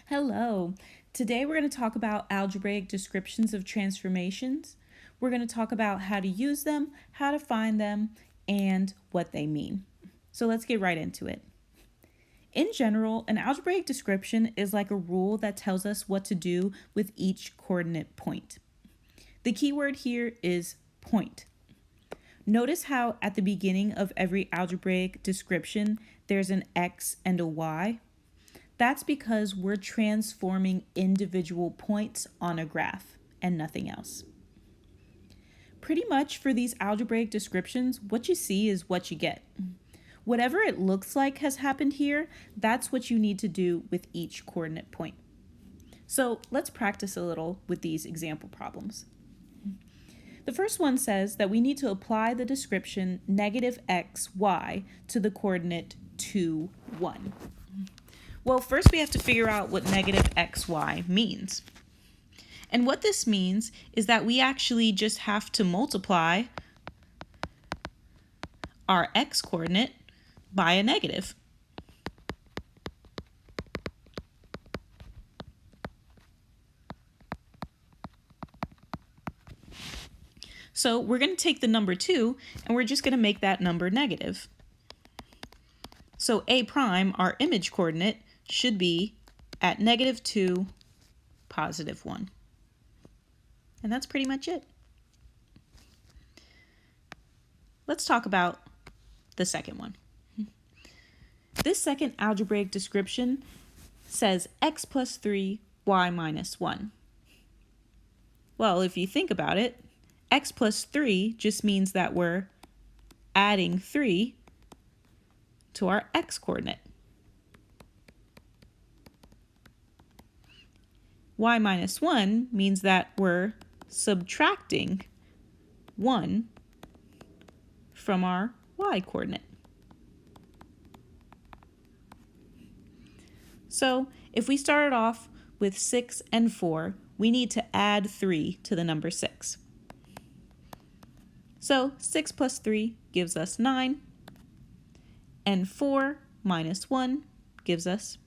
Hello. Today we're going to talk about algebraic descriptions of transformations. We're going to talk about how to use them, how to find them, and what they mean. So let's get right into it. In general, an algebraic description is like a rule that tells us what to do with each coordinate point. The key word here is point. Notice how at the beginning of every algebraic description, there's an x and a y. That's because we're transforming individual points on a graph and nothing else. Pretty much for these algebraic descriptions, what you see is what you get. Whatever it looks like has happened here, that's what you need to do with each coordinate point. So let's practice a little with these example problems. The first one says that we need to apply the description negative x, y to the coordinate 2, 1. Well, first we have to figure out what negative xy means. And what this means is that we actually just have to multiply our x coordinate by a negative. So we're going to take the number 2 and we're just going to make that number negative. So a prime, our image coordinate, should be at negative 2, positive 1. And that's pretty much it. Let's talk about the second one. This second algebraic description says x plus 3, y minus 1. Well, if you think about it, x plus 3 just means that we're adding 3 to our x coordinate. Y minus 1 means that we're subtracting 1 from our y coordinate. So if we started off with 6 and 4, we need to add 3 to the number 6. So 6 plus 3 gives us 9, and 4 minus 1 gives us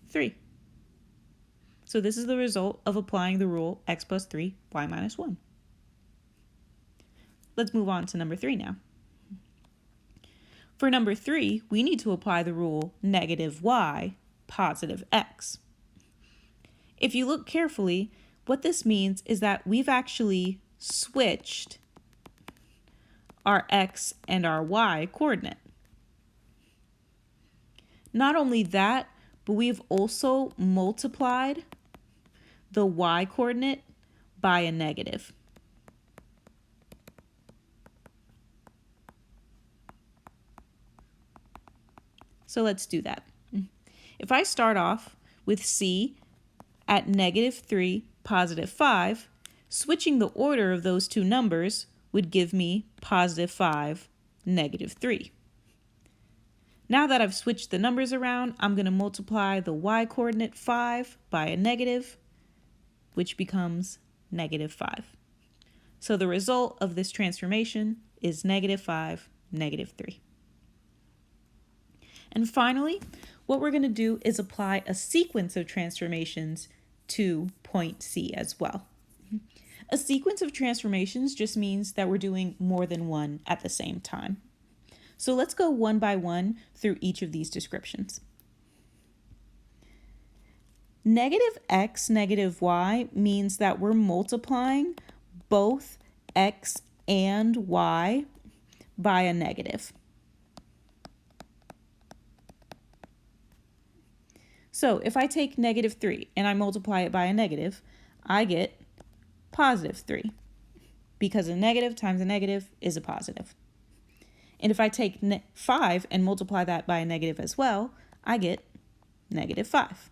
3. So this is the result of applying the rule x plus 3, y minus 1. Let's move on to number 3 now. For number 3, we need to apply the rule negative y, positive x. If you look carefully, what this means is that we've actually switched our x and our y coordinate. Not only that, but we've also multiplied the y coordinate by a negative. So let's do that. If I start off with c at negative 3, positive 5, switching the order of those two numbers would give me positive 5, negative 3. Now that I've switched the numbers around, I'm going to multiply the y coordinate 5 by a negative, which becomes negative 5. So the result of this transformation is negative 5, negative 3. And finally, what we're going to do is apply a sequence of transformations to point C as well. A sequence of transformations just means that we're doing more than one at the same time. So let's go one by one through each of these descriptions. Negative x, negative y means that we're multiplying both x and y by a negative. So if I take negative 3 and I multiply it by a negative, I get positive 3, because a negative times a negative is a positive. And if I take 5 and multiply that by a negative as well, I get negative 5.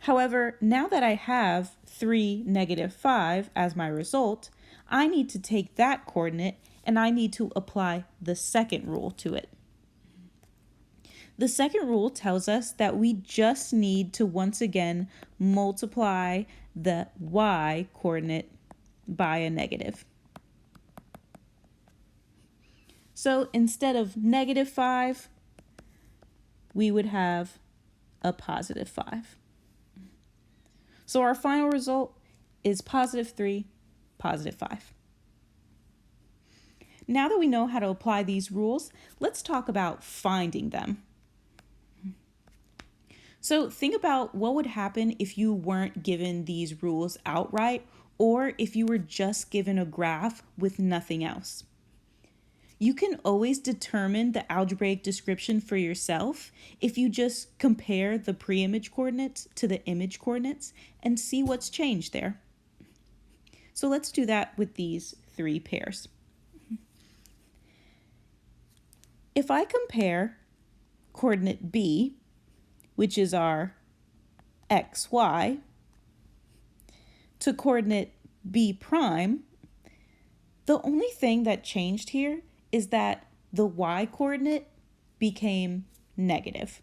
However, now that I have 3, negative 5 as my result, I need to take that coordinate and I need to apply the second rule to it. The second rule tells us that we just need to once again multiply the y coordinate by a negative. So instead of negative 5, we would have a positive 5. So our final result is positive 3, positive 5. Now that we know how to apply these rules, let's talk about finding them. So think about what would happen if you weren't given these rules outright, or if you were just given a graph with nothing else. You can always determine the algebraic description for yourself if you just compare the pre-image coordinates to the image coordinates and see what's changed there. So let's do that with these 3 pairs. If I compare coordinate B, which is our xy, to coordinate B prime, the only thing that changed here is that the y coordinate became negative.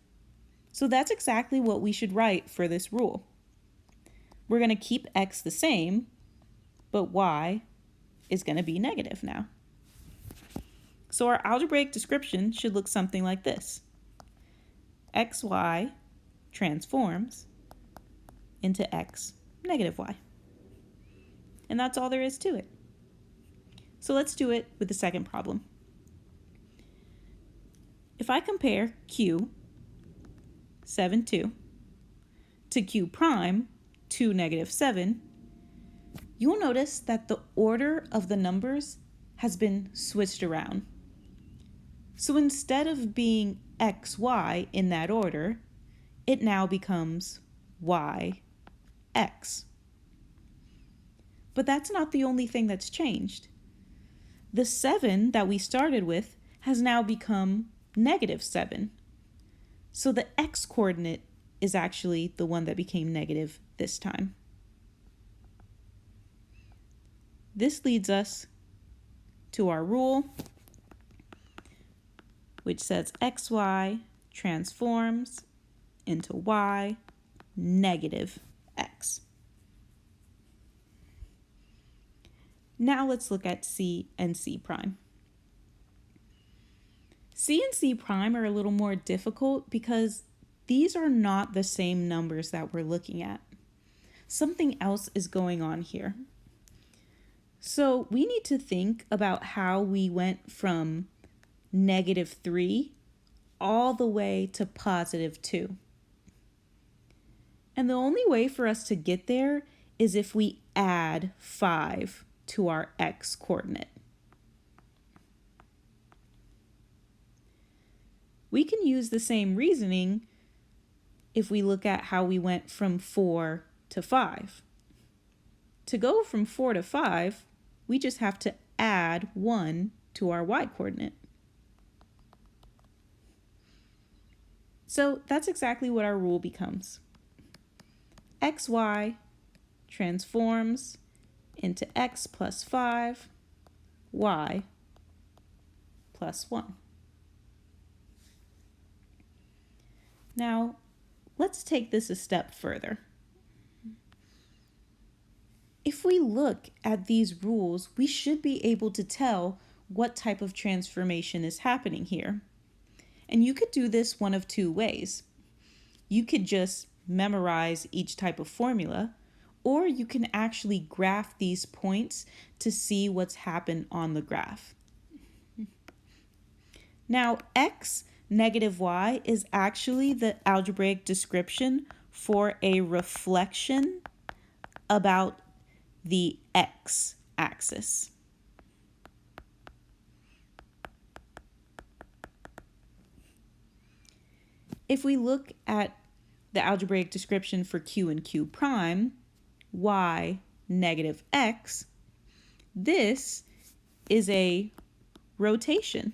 So that's exactly what we should write for this rule. We're going to keep x the same, but y is going to be negative now. So our algebraic description should look something like this. xy transforms into x negative y. And that's all there is to it. So let's do it with the second problem. If I compare q, 7, 2, to q prime, 2, negative 7, you'll notice that the order of the numbers has been switched around. So instead of being xy in that order, it now becomes yx. But that's not the only thing that's changed. The 7 that we started with has now become negative 7. So the x coordinate is actually the one that became negative this time. This leads us to our rule, which says xy transforms into y negative x. Now let's look at C and C prime. C and C prime are a little more difficult because these are not the same numbers that we're looking at. Something else is going on here. So we need to think about how we went from negative 3 all the way to positive 2. And the only way for us to get there is if we add 5 to our x coordinate. We can use the same reasoning if we look at how we went from 4 to 5. To go from 4 to 5, we just have to add 1 to our y coordinate. So that's exactly what our rule becomes. xy transforms into x plus 5, y plus 1. Now, let's take this a step further. If we look at these rules, we should be able to tell what type of transformation is happening here. And you could do this one of 2 ways. You could just memorize each type of formula, or you can actually graph these points to see what's happened on the graph. Now, x negative y is actually the algebraic description for a reflection about the x-axis. If we look at the algebraic description for q and q prime, y negative x, this is a rotation.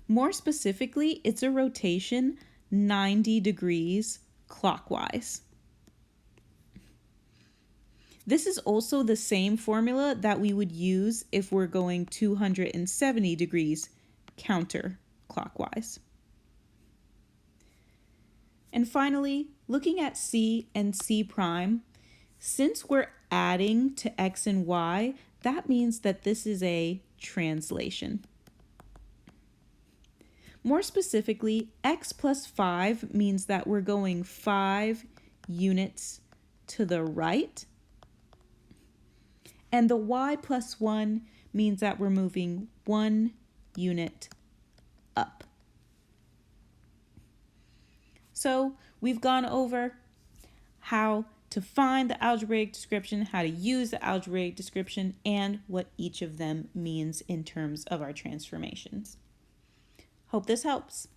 More specifically, it's a rotation 90 degrees clockwise. This is also the same formula that we would use if we're going 270 degrees counterclockwise. And finally, looking at C and C prime, since we're adding to x and y, that means that this is a translation. More specifically, x plus 5 means that we're going 5 units to the right. And the y plus 1 means that we're moving 1 unit up. So we've gone over how to find the algebraic description, how to use the algebraic description, and what each of them means in terms of our transformations. Hope this helps.